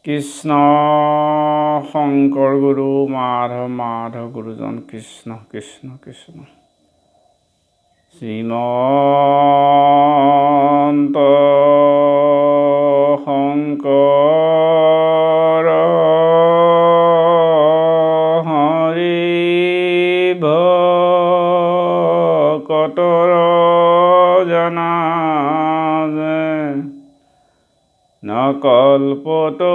কৃষ্ণ শংকৰ গুৰু মাধৱ মাধৱ গুৰুজন কৃষ্ণ কৃষ্ণ কৃষ্ণ শ্ৰীমন্ত শংকৰ হৰি ভকতৰ জনা নকল্পতৰু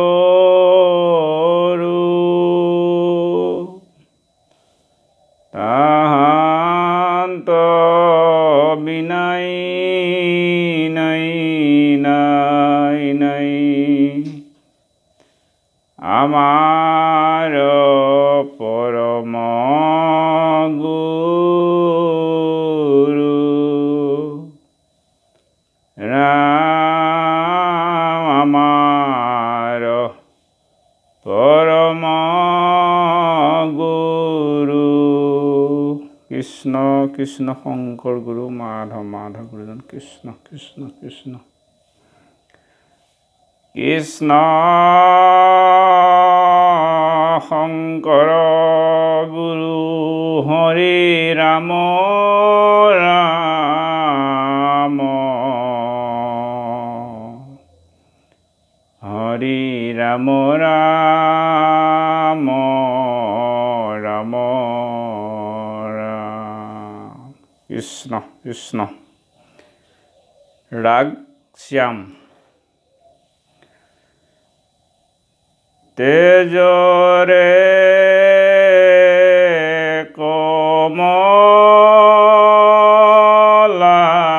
তাহান্ত বিনাই নাই নাই নাই আমাৰ পৰম গুৰু আমাৰ পৰম গুৰু কৃষ্ণ কৃষ্ণ শংকৰ গুৰু মাধৱ মাধৱ গুৰুজন কৃষ্ণ কৃষ্ণ কৃষ্ণ কৃষ্ণ শংকৰ গুৰু হৰি ৰাম ৰাম হৰি ৰাম ৰাম ৰাম ৰাম কৃষ্ণ কৃষ্ণ ৰাগ শ্যাম তেজৰে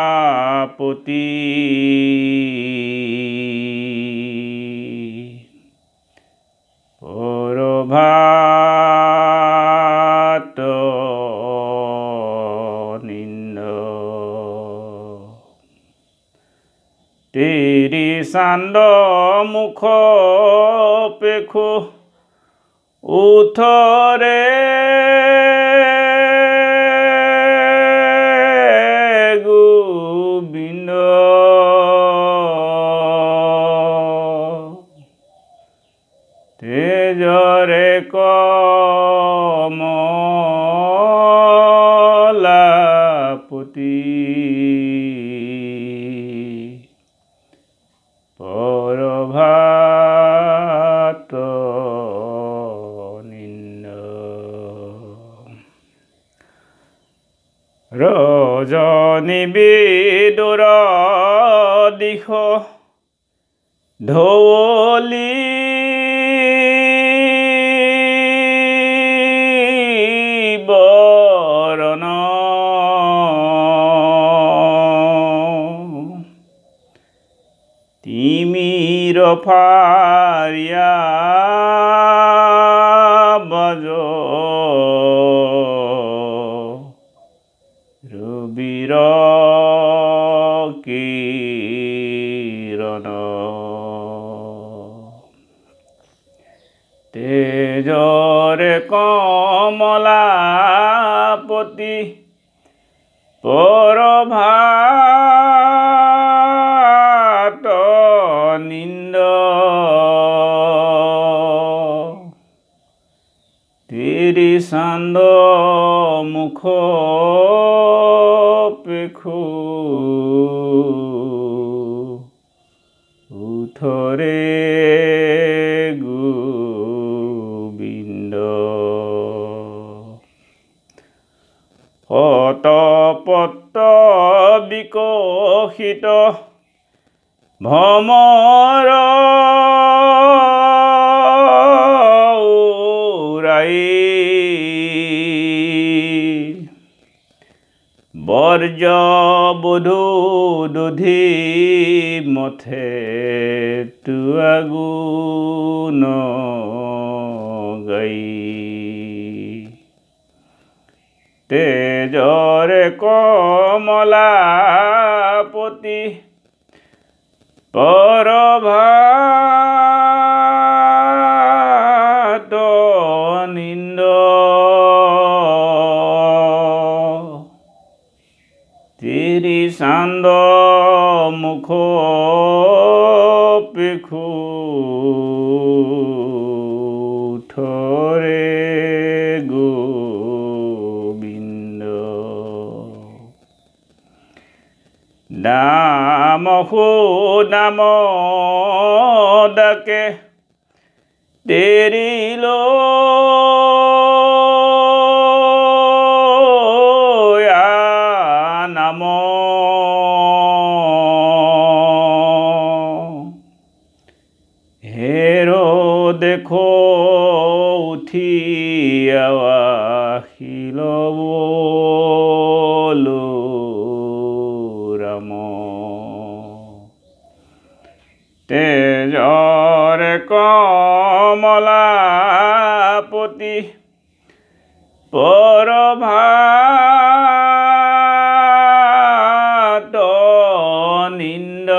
কমলাপতি পৰভাত নিন্দ তেৰি চান্দ মুখ পেখু উঠৰে গোবিন্দ তেজৰে কমলাপতি পৰভাত নিন্দ ৰজনী বিদুৰ দিশ ধৌলি বৰণ তিমিৰ ফাৰিয়া বজ ৰবিৰ কিৰণ তেজৰে কমলাপতি পৰভাত নিন্দ তিৰি চান্দ মুখ পেখু উঠৰে গোবিন্দ শতপত্ৰ বিকশিত ভ্ৰমৰ উৰাই বৰ্জ বধূ দধি মথে তুয়াগুণ গাই তেজৰে কমলাপতি পৰভাত নিন্দ তিৰি চান্দ মুখ পেখু উঠৰে গোবিন্দ নাম নাম ডাকে তেৰিলো নাম হেৰো দেখো উঠি আহিল ৰাম তেজৰে কমলাপতি পৰভাত নিন্দ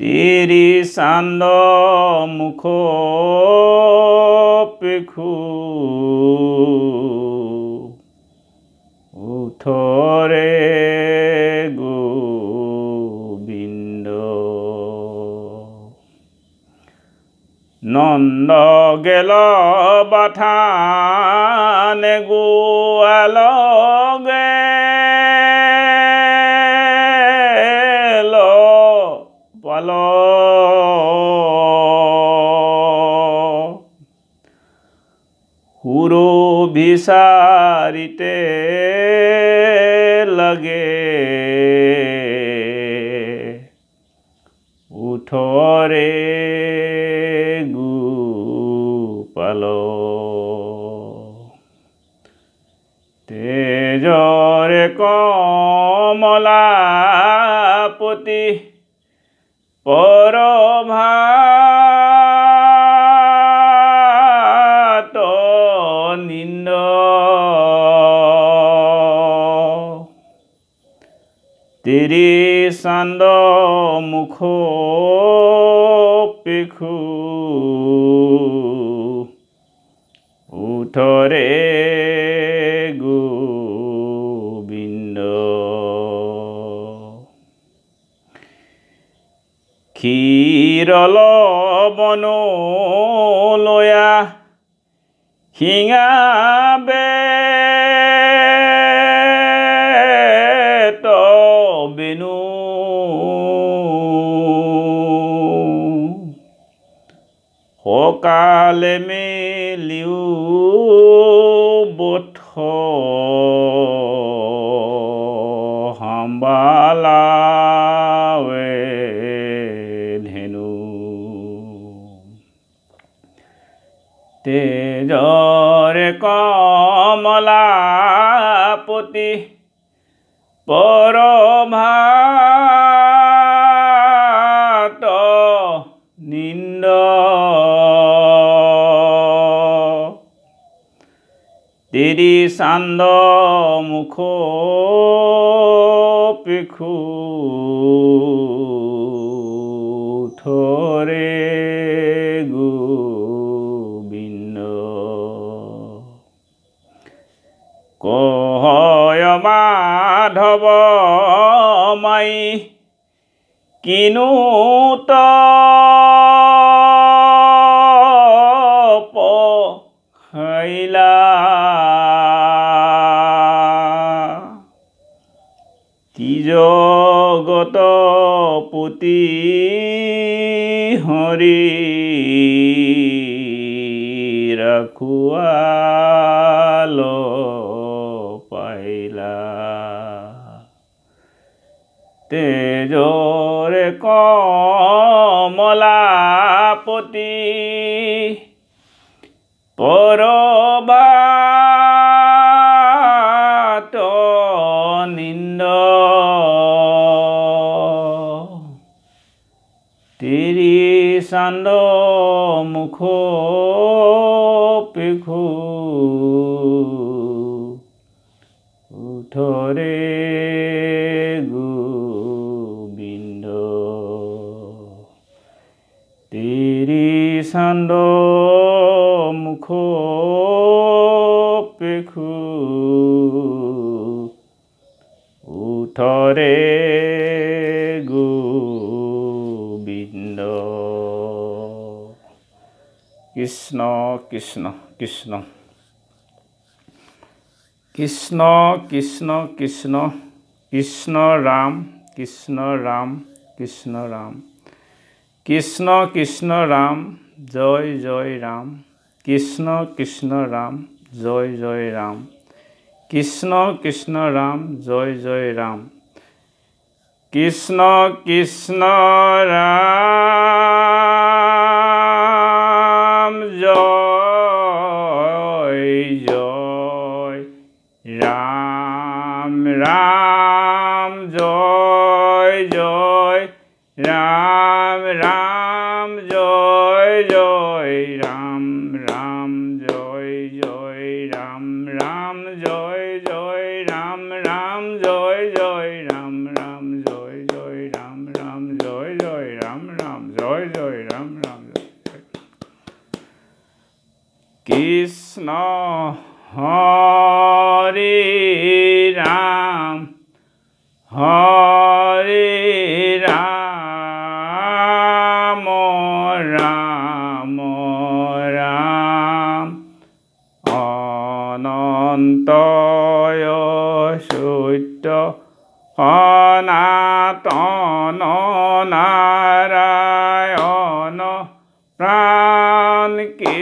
তিৰি চান্দ মুখ পেখু উঠৰে গোবিন্দ নন্দ গেল বাথানে গোৱালগে পাল সুৰো বিচাৰিতে লাগে উঠৰে গোপাল তেজৰে কমলাপতি পৰভাত নিন্দ তিৰি চান্দ মুখ পেখু উঠৰে গোবিন্দ ক্ষীৰল বনো লয়া শিঙা বেত বেনু সকালে মেলিও বঠ হাম্বালাৱে ধেনু তেজৰে কমলাপতি পৰভাত নিন্দ তিৰি চান্দ মুখ পেখু উঠৰে গোবিন্দ কহয় মাধৱ মাই কিনো তপহাইলা জগত পুতি হৰি ৰাখুৱাল পাইলা তেজৰে কমলাপতি পৰভাত নিন্দ তিৰি চান্দ মুখ পেখু উঠৰে গোবিন্দ তিৰি চান্দ মুখ পেখু উঠৰে কৃষ্ণ কৃষ্ণ কৃষ্ণ কৃষ্ণ কৃষ্ণ কৃষ্ণ কৃষ্ণ ৰাম কৃষ্ণ ৰাম কৃষ্ণ ৰাম কৃষ্ণ কৃষ্ণ ৰাম জয় জয় ৰাম কৃষ্ণ কৃষ্ণ ৰাম জয় জয় ৰাম কৃষ্ণ কৃষ্ণ ৰাম জয় জয় ৰাম কৃষ্ণ কৃষ্ণ ৰাম জয় জয় ৰাম ৰাম জয় জয় ৰাম ৰাম জয় জয় ৰাম ৰাম জয় জয় ৰাম ৰাম জয় জয় ৰাম ৰাম জয় জয় ৰাম ৰাম জয় জয় ৰাম ৰাম জয় জয় ৰাম ৰাম জয় জয় ৰাম ৰাম কৃষ্ণ হরে রাম হরে রাম রাম রাম অনন্তয় সত্য সনাতন নারায়ণ প্রাণ কৃষ্ণ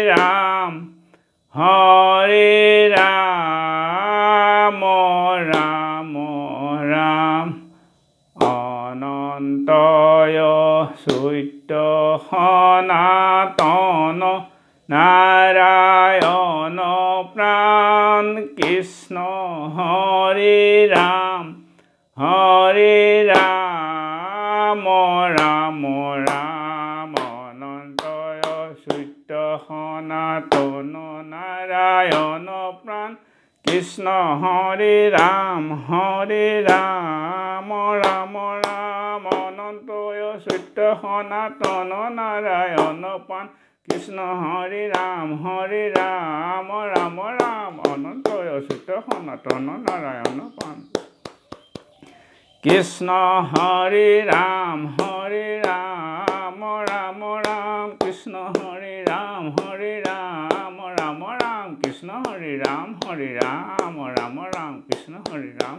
হরে রাম রাম রাম অনন্তয় সত্য সনাতন নারায়ণ প্রাণ কৃষ্ণ হরে রাম রাম রাম অনন্তয় সত্য সনাতন নারায়ণ প্রাণ কৃষ্ণ হরে রাম রাম রাম অনন্তয় সত্য সনাতন নারায়ণ প্রাণ কৃষ্ণ হরে রাম রাম রাম অনন্তয় সত্য সনাতন নারায়ণ প্রাণ কৃষ্ণ হরে রাম রাম রাম কৃষ্ণ হরে রাম রাম রাম কৃষ্ণ হরে রাম রাম রাম কৃষ্ণ হরে রাম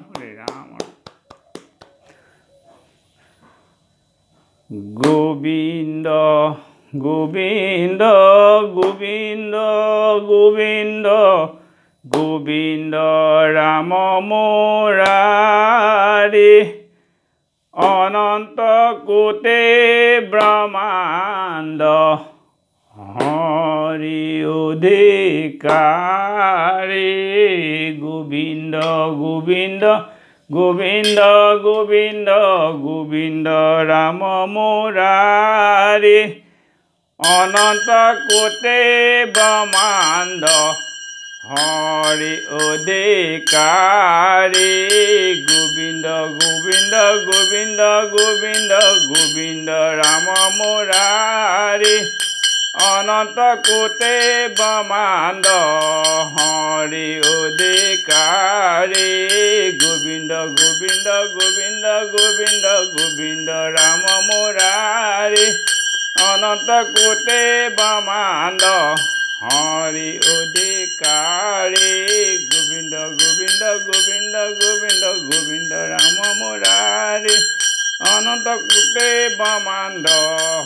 গোবিন্দ গোবিন্দ গোবিন্দ গোবিন্দ গোবিন্দ রাম মুরারি অনন্ত কোটি ব্রহ্মাণ্ড হরি অধিকাৰী গোবিন্দ গোবিন্দ গোবিন্দ গোবিন্দ গোবিন্দ ৰাম মুৰাৰী অনন্ত কোটি ব্ৰহ্মাণ্ড হৰি অধিকাৰী গোবিন্দ গোবিন্দ গোবিন্দ গোবিন্দ গোবিন্দ ৰাম মুৰাৰী অনন্ত কোটি ব্ৰহ্মাণ্ড হৰি অধিকাৰী গোবিন্দ গোবিন্দ গোবিন্দ গোবিন্দ গোবিন্দ ৰাম মুৰাৰী অনন্ত কোটি ব্ৰহ্মাণ্ড হৰি অধিকাৰী গোবিন্দ গোবিন্দ গোবিন্দ গোবিন্দ গোবিন্দ ৰাম মুৰাৰী অনন্ত কোটি ব্ৰহ্মাণ্ড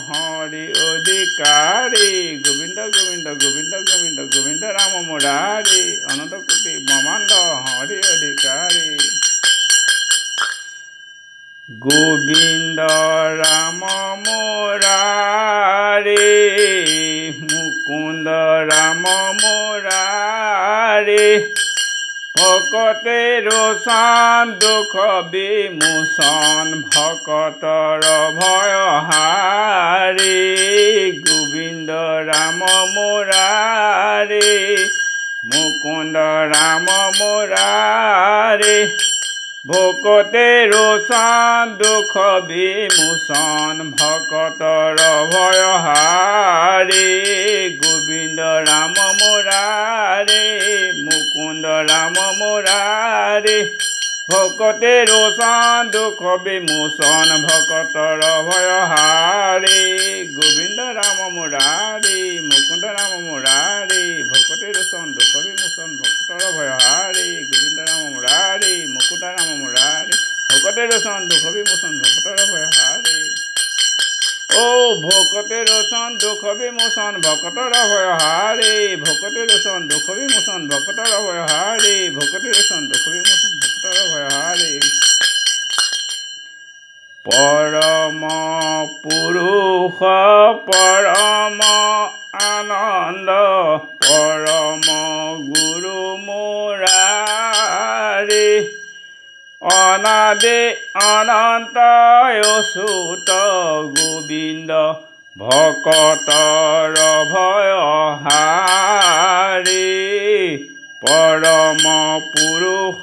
হৰি অধিকাৰী গোবিন্দ গোবিন্দ গোবিন্দ গোবিন্দ গোবিন্দ ৰাম মুৰাৰী অনন্ত কোটি ব্ৰহ্মাণ্ড হৰি অধিকাৰী গোবিন্দ ৰাম মুৰাৰী মুকুন্দ ৰাম মুৰাৰী ভকতে ৰোচন দুখ বিমোচন ভকতৰ ভয়হাৰী গোবিন্দ ৰাম মুৰাৰী মুকুন্দ ৰাম মুৰাৰী ভকতে ৰোচন দুখ বিমোচন ভকতৰ ভয়হাৰী গোবিন্দ ৰাম মুৰাৰী মুকুন্দ ৰাম মুৰাৰী ভকতে ৰোচন দুখ বিমোচন ভকতৰ ভয় হাৰি গোবিন্দ ৰাম মুৰাৰী মুকুন্দ ৰাম মুৰাৰী ভকতে ৰোচন দুখ বিমোচন ভকতৰ ভয় হাৰি গোবিন্দ ৰাম মুৰাৰী মুকুন্দ ৰাম মুৰাৰী ভকতে ৰোচন দুখ বিমোচন ভকতৰ ভয় হাৰি ও ভকতে ৰোচন দুখ বিমোচন ভকতৰ ভয় হাৰি ভকতে ৰোচন দুখ বিমোচন ভকতৰ ভয় হাৰি ভকতে ৰোচন দুখ বিমোচন ভকতৰ ভয় হাৰি পৰম পুৰুষ পৰম আনন্দ পৰম গুৰু মুৰাৰী অনাদি অনন্ত অচ্যুত গোবিন্দ ভকতৰ ভয় হাৰি পৰম পুৰুষ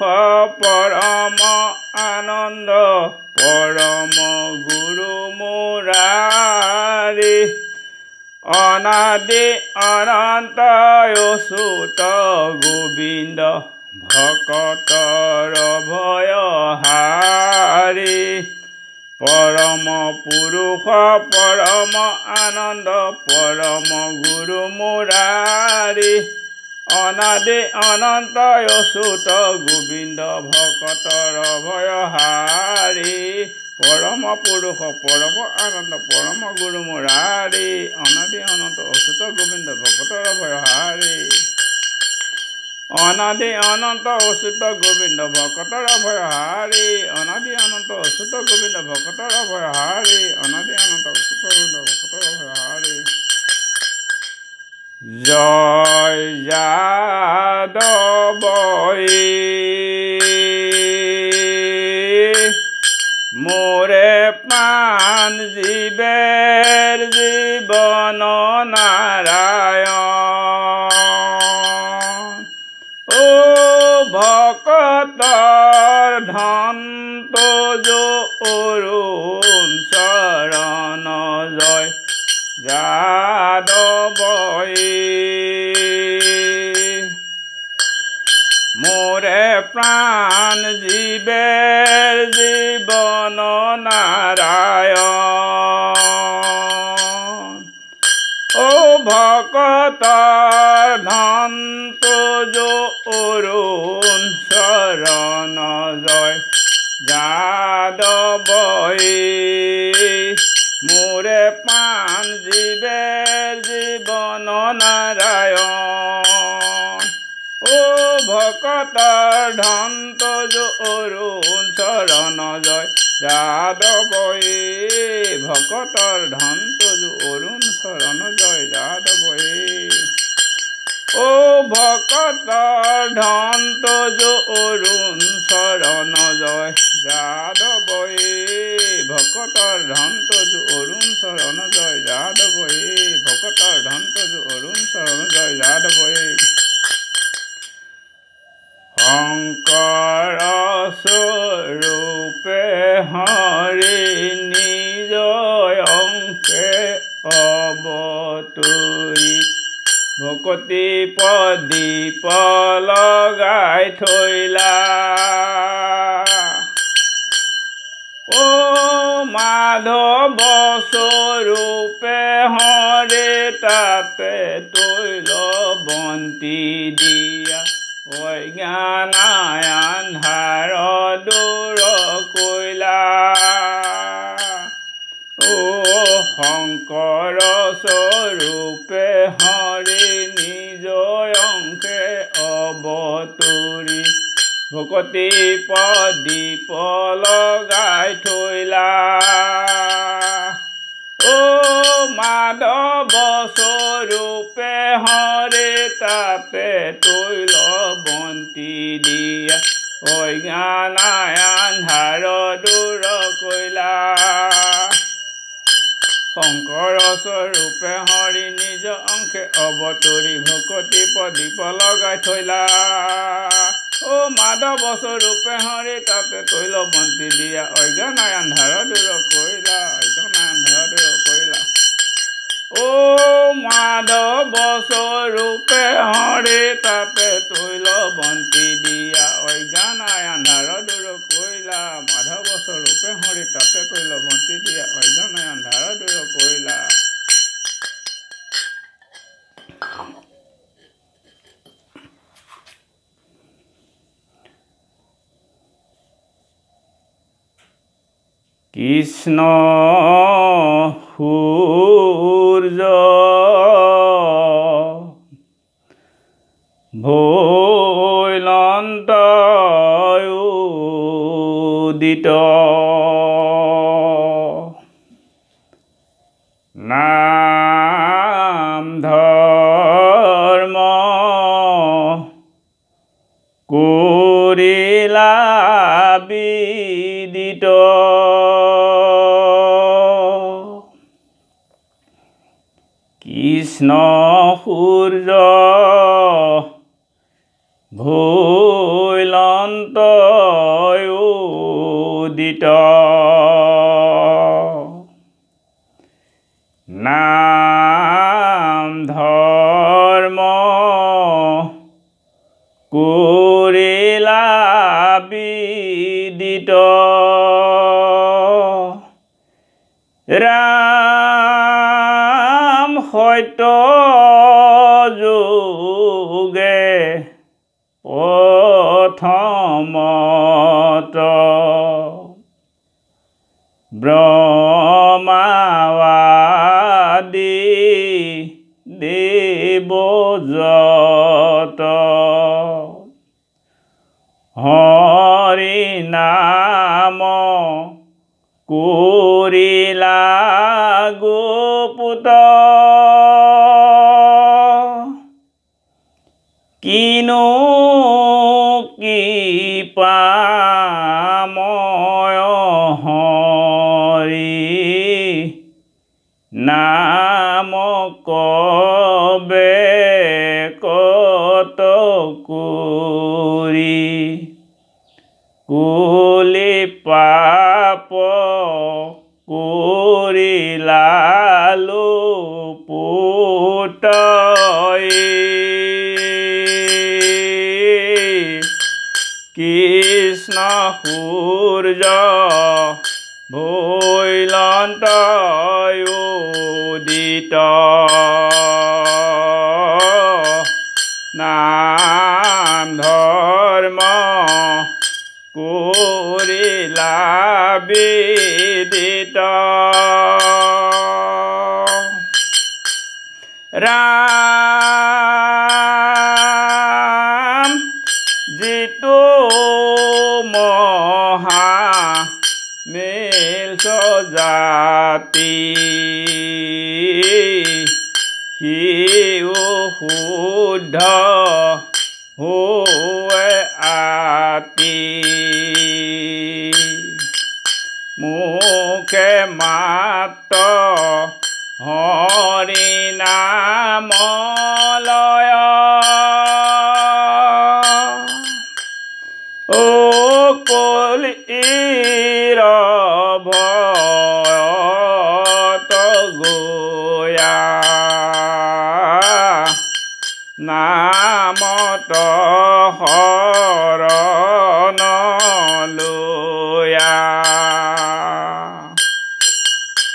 পৰম আনন্দ পৰম গুৰু মুৰাৰী অনাদি অনন্ত অচ্যুত গোবিন্দ ভকতৰ ভয় হাৰি পৰম পুৰুষ পৰম আনন্দ পৰম গুৰু মুৰাৰী অনাদি অনন্ত অচ্যুত গোবিন্দ ভকতৰ ভয় হাৰি পৰম পুৰুষ পৰম আনন্দ পৰম গুৰু মুৰাৰী অনাদি অনন্ত অচ্যুত গোবিন্দ ভকতৰ ভয় হাৰি অনাদি অনন্ত অচ্যুত গোবিন্দ ভকতৰ ভয় হাৰি অনাদি অনন্ত অচ্যুত গোবিন্দ ভকতৰ ভয় হাৰি অনাদি অনন্ত অচ্যুত গোবিন্দ ভকতৰ ভয় হাৰি জয় যাদৱই মোৰে প্ৰাণ জীৱেৰ জীৱন নাৰায়ণ ও ভকতৰ ধন তোজো অৰুণ চৰণ জয় যাদৱই মোৰে প্ৰাণ জীৱেৰ জীৱন নাৰায়ণ ও ভকতৰ ধন তোজো অৰুণ চৰণ জয় যাদৱই মোৰে প্ৰাণ জীৱেৰ জীৱন নাৰায়ণ ও ভকতৰ ধন তোজো অৰুণ চৰণ জয় যাদৱই ভকতৰ ধন তোজো অৰুণ চৰণ জয় যাদৱই ও ভকতৰ ধন তোজো অৰুণ চৰণ জয় যাদৱই ভকতৰ ধন তোজো অৰুণ চৰণ জয় যাদৱই ভকতৰ ধন তোজো অৰুণ চৰণ জয় যাদৱই শংকৰ স্বৰূপে হৰি নিজ অংশে অৱতৰি ভকতি প্ৰদীপ লগাই থৈলা ও মাধৱ স্বৰূপে হৰি তাতে তৈল বন্তি দিয়া অজ্ঞানাই আন্ধাৰ দূৰ কৰিলা ও শংকৰ স্বৰূপে হৰি নিজ অংশে অৱতৰি ভকতি প্ৰদীপ লগাই থৈলা ও মাধৱ স্বৰূপে হৰি তাতে তৈল বন্তি দিয়া অজ্ঞানাই আন্ধাৰ দূৰ কৰিলা শংকৰ স্বৰূপে হৰি নিজ অংশে অৱতৰি ভকতি প্ৰদীপ লগাই থৈলা ও মাধৱ স্বৰূপে হৰি তাতে তৈল বন্তি দিয়া অজ্ঞানাই আন্ধাৰ দূৰ কৰিলা অজ্ঞানাই আন্ধাৰ দূৰ কৰিলা ও মাধৱ স্বৰূপে হৰি তাতে তৈল বন্তি দিয়া অজ্ঞানাই আন্ধাৰ দূৰ হৰি তাতে কৰিল ভৰ্তি দিয়া অৰ্জনে আন্ধাৰ দূৰ কৰিলা। কৃষ্ণ সূৰ্য ভৈলন্ত উদিত নাম ধৰ্ম কৰিলা বিদিত কৃষ্ণ সূৰ্য ভৈলন্ত উদিত নাম ধৰ্ম কৰিলা বিদিত ৰাম সত্য যোগে প্ৰথমত ব্ৰহ্মাদি দেৱযত হৰি নাম কৰিলা গোপুত কিনো কৃপাময় হৰি নাম কবে কত কৰি কুলি পাপ কৰিলা লোপুত কৃষ্ণ সূৰ্য ভৈলন্ত উদিত নাম ধৰ্ম কৰিলা বিদিত ৰাম যিটো মহা মিল জাতি সিও শুদ্ধ হৈ আতি মুখে মাত হৰি নাম লয় ও কলিৰ ভয়ত গোয়া নামত শৰণ লয়া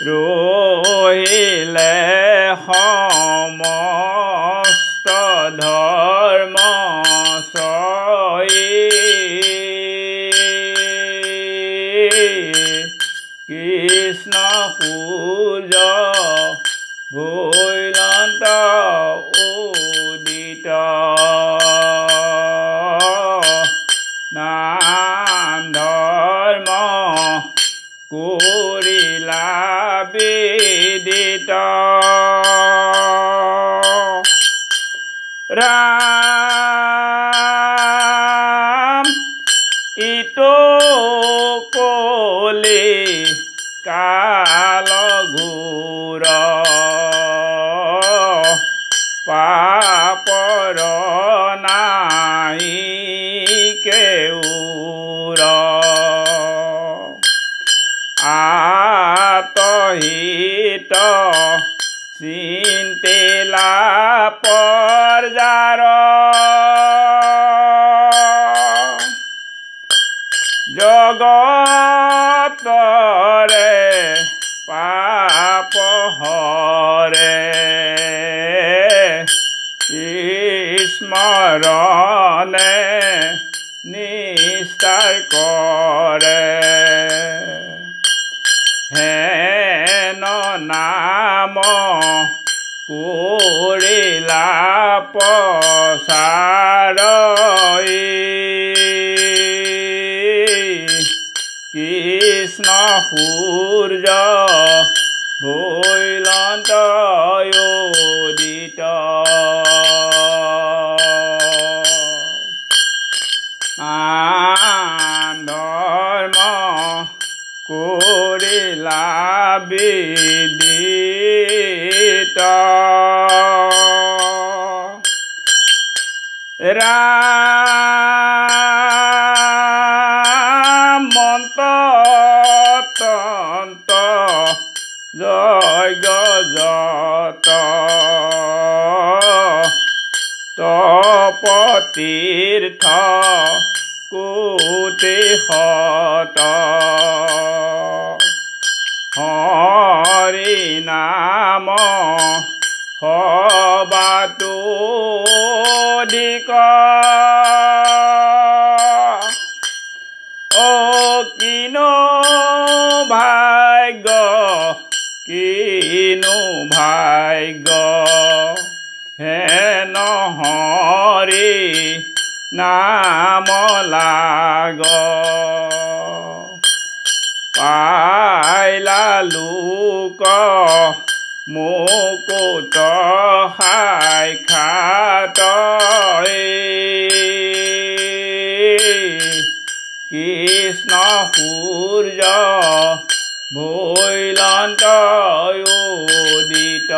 ৰহিলে সমস্ত ধৰ্ম সহি কৃষ্ণ সূৰ্য ভৈলন্ত উদিত নাম ধৰ্ম কৰিলা বিদিত ৰাম ইটো কলি কাল ঘোৰ পাপৰ নাই কেউৰ আতহিত চিন্তিলা পৰ্যাৰ জগত চৰণে নিস্তাৰ কৰে হেন নাম কৰিলা প্ৰচাৰ কৃষ্ণ সূৰ্য ভৈলন্ত উদিত ধৰ্ম কৰিলা বিদিত ৰাম মন্ত্ৰ যজ্ঞ যত তপতীৰ্থ কোটি শত হৰি নাম সবাতো অধিক কিনো ভাগ্য কিনো ভাগ্য হেন হৰি নাম লাগ পাইলা লোক মুকুত সাক্ষাৎ কৃষ্ণ সূৰ্য ভৈলন্ত উদিত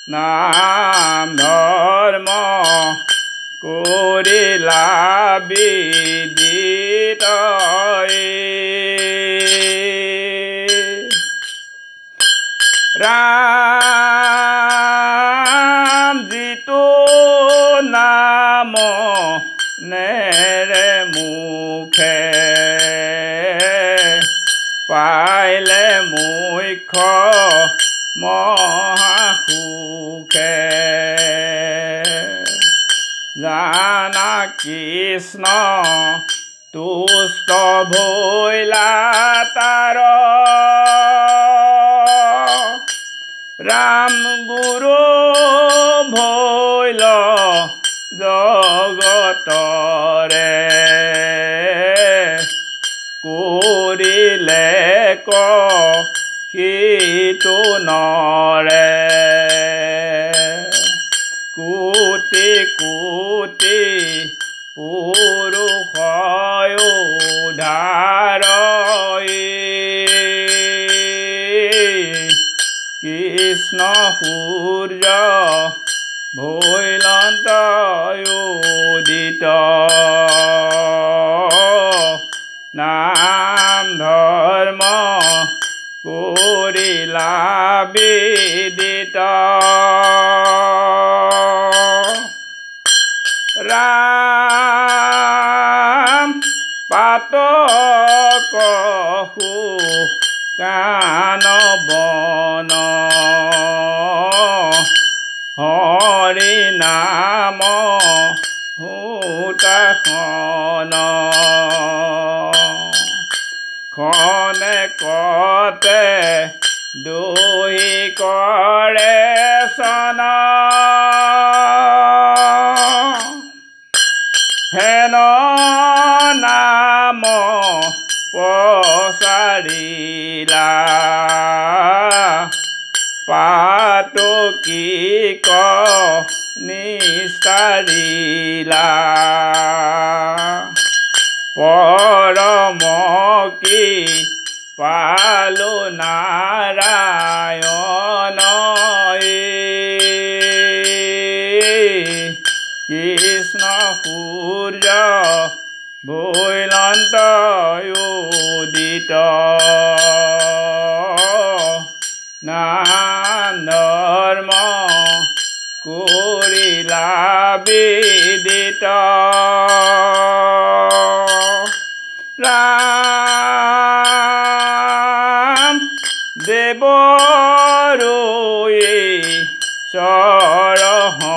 নাম ধৰ্ম কৰিলা বিদিত ৰাম যিটো নাম নেৰে মুখে পাইলে মুখ্য মহাসুখে জানা কৃষ্ণ তুষ্ট ভৈলা তাৰ ৰাম গুৰু ভৈল জগতৰে কৰিলে সিটো নৰে কোটি কোটি পুৰুষ উদ্ধাৰ কৃষ্ণ সূৰ্য ভৈলন্ত উদিত নাম ধৰ্ম কৰিলা বিদিত ৰাম পাতক কান বন হৰি নাম হুতাখন খনে কতে দুহি কৰে চন হেন নাম প্ৰচাৰিলা পাতো কি নিস্তাৰিলা পৰম কি পালো নাৰায়ণ কৃষ্ণ সূৰ্য ভৈলন্ত উদিত নাম ধৰ্ম কৰিলা বিদিত ৰাম দেৱৰো চৰহ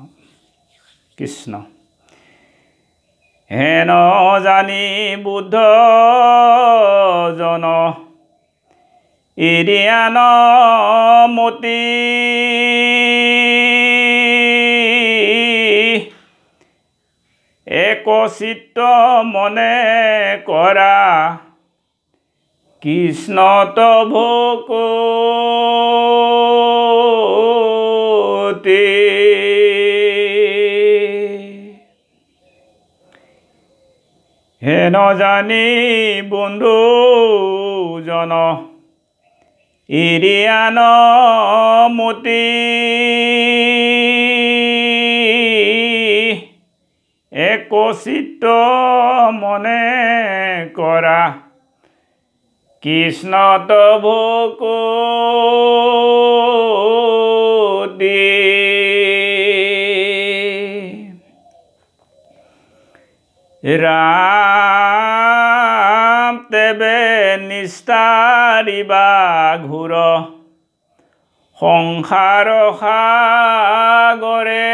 কৃষ্ণ হেন জানি বুদ্ধ জন ইৰিয়ান মতি একচিত্ত মনে কৰা কৃষ্ণ ভকতি হেন জানি বন্ধু জন ইৰিয়ান মতি একচিত্ত মনে কৰা কৃষ্ণ ভকতি ৰাম তেবে নিস্তাৰিবা ঘোৰ সংসাৰ সাগৰে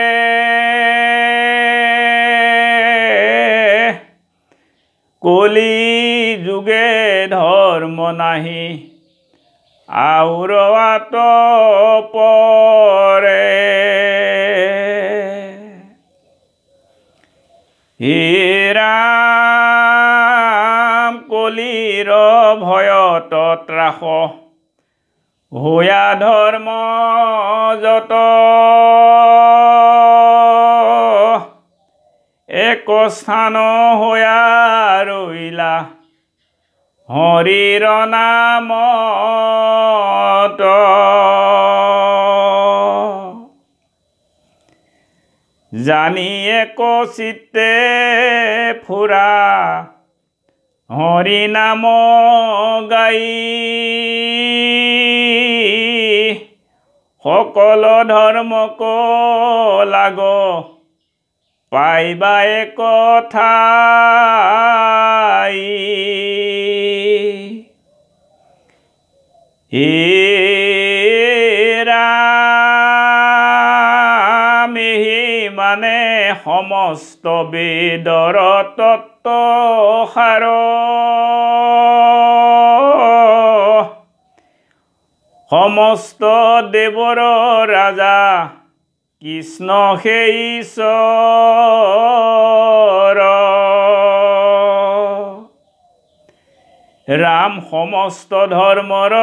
কলি যুগে ধৰ্ম নাহি আউৰৱাত পৰে হে ৰাম কলিৰ ভয়ত ত্ৰাস হোয়া ধৰ্ম যত এক স্থান হোয়া ৰৈলা হৰিৰ নামত জানি এক চিত্তে ফুৰা হৰি নাম গাই সকল ধৰ্মক লাগ পাইবা এক ঠাই হে ৰাম হি মানে সমস্ত বেদৰ তত্ত্ব সাৰ সমস্ত দেৱৰ ৰাজা কৃষ্ণ সেই ঈশ্বৰ ৰাম সমস্ত ধৰ্মৰ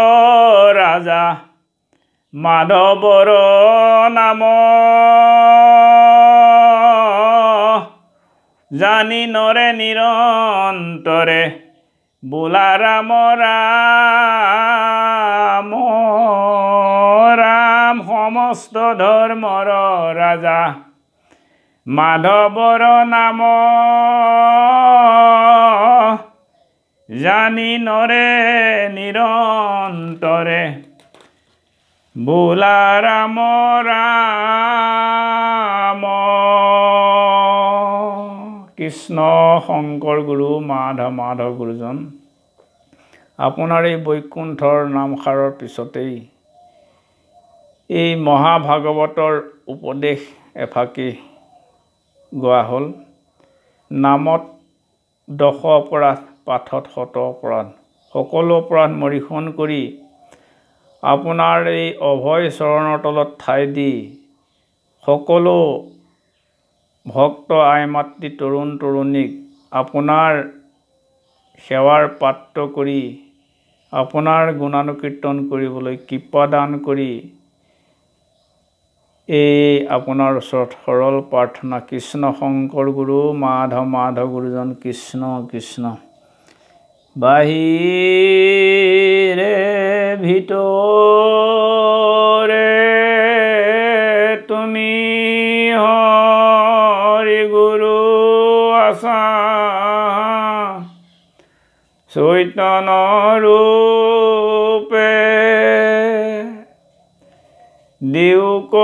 ৰাজা মাধৱৰ নাম জানি নৰে নিৰন্তৰে বোলা ৰাম ৰাম ৰাম সমস্ত ধৰ্মৰ ৰাজা মাধৱৰ নাম জানি নৰে নিৰন্তৰে বোলা ৰাম ৰাম কৃষ্ণ শংকৰ গুৰু মাধৱ গুৰুজন আপোনাৰ এই বৈকুণ্ঠৰ নামষাৰৰ পিছতেই এই মহাভাগৱতৰ উপদেশ এফাকি গোৱা হ'ল নামত 10 অপৰাধ পাঠত 100 অপৰাধ সকলো অপৰাধ মৰিখন কৰি আপোনাৰ এই অভয় চৰণৰ তলত ঠাই দি সকলো ভক্ত আই মাতৃ তৰুণ তৰুণীক আপোনাৰ সেৱাৰ পাত্ৰ কৰি আপোনাৰ গুণানুকীৰ্তন কৰিবলৈ কৃপা দান কৰি এই আপোনাৰ ওচৰত সৰল প্ৰাৰ্থনা কৃষ্ণ শংকৰ গুৰু মাধৱ গুৰুজন কৃষ্ণ কৃষ্ণ বাহিৰে ভিতৰে তুমি হৰি গুৰু আছা চৈতন্য ৰূপে দিউক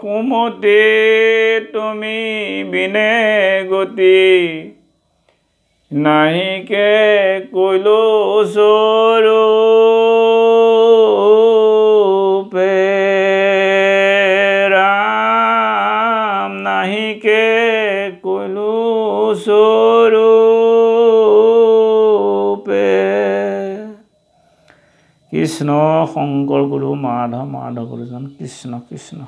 সুমতি তুমি বিনে গতি নাহিকে কৈলো স্বৰূপে ৰাম নাহিকে কৈলো স্বৰূপে কৃষ্ণ শংকৰ গুৰু মাধৱ মাধৱ গুৰুজন কৃষ্ণ কৃষ্ণ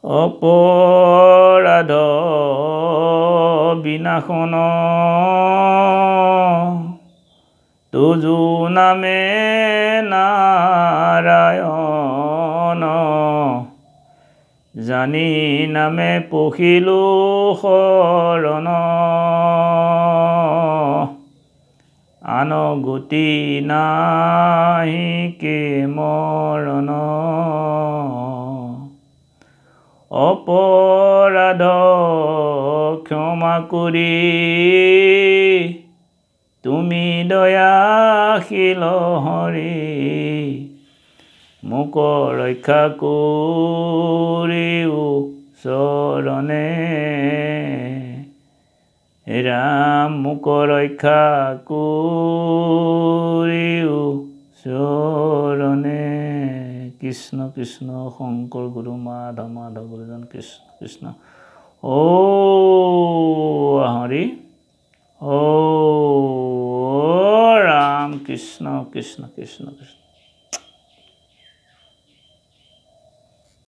অপৰাধ বিনাশন তুজু নামে নাৰায়ণ জানি নামে পখিলো শৰণ আন গতি নাহি কে মৰণ অপৰাধ ক্ষমা কৰি তুমি দয়াশীল হৰি মোক ৰক্ষা কৰিও চৰণে ৰাম মোক ৰক্ষা কৰিও চৰণে কৃষ্ণ কৃষ্ণ শংকৰ গুৰু মাধৱ মাধৱ গুৰুজন কৃষ্ণ কৃষ্ণ ও হৰি ও ৰাম কৃষ্ণ কৃষ্ণ কৃষ্ণ কৃষ্ণ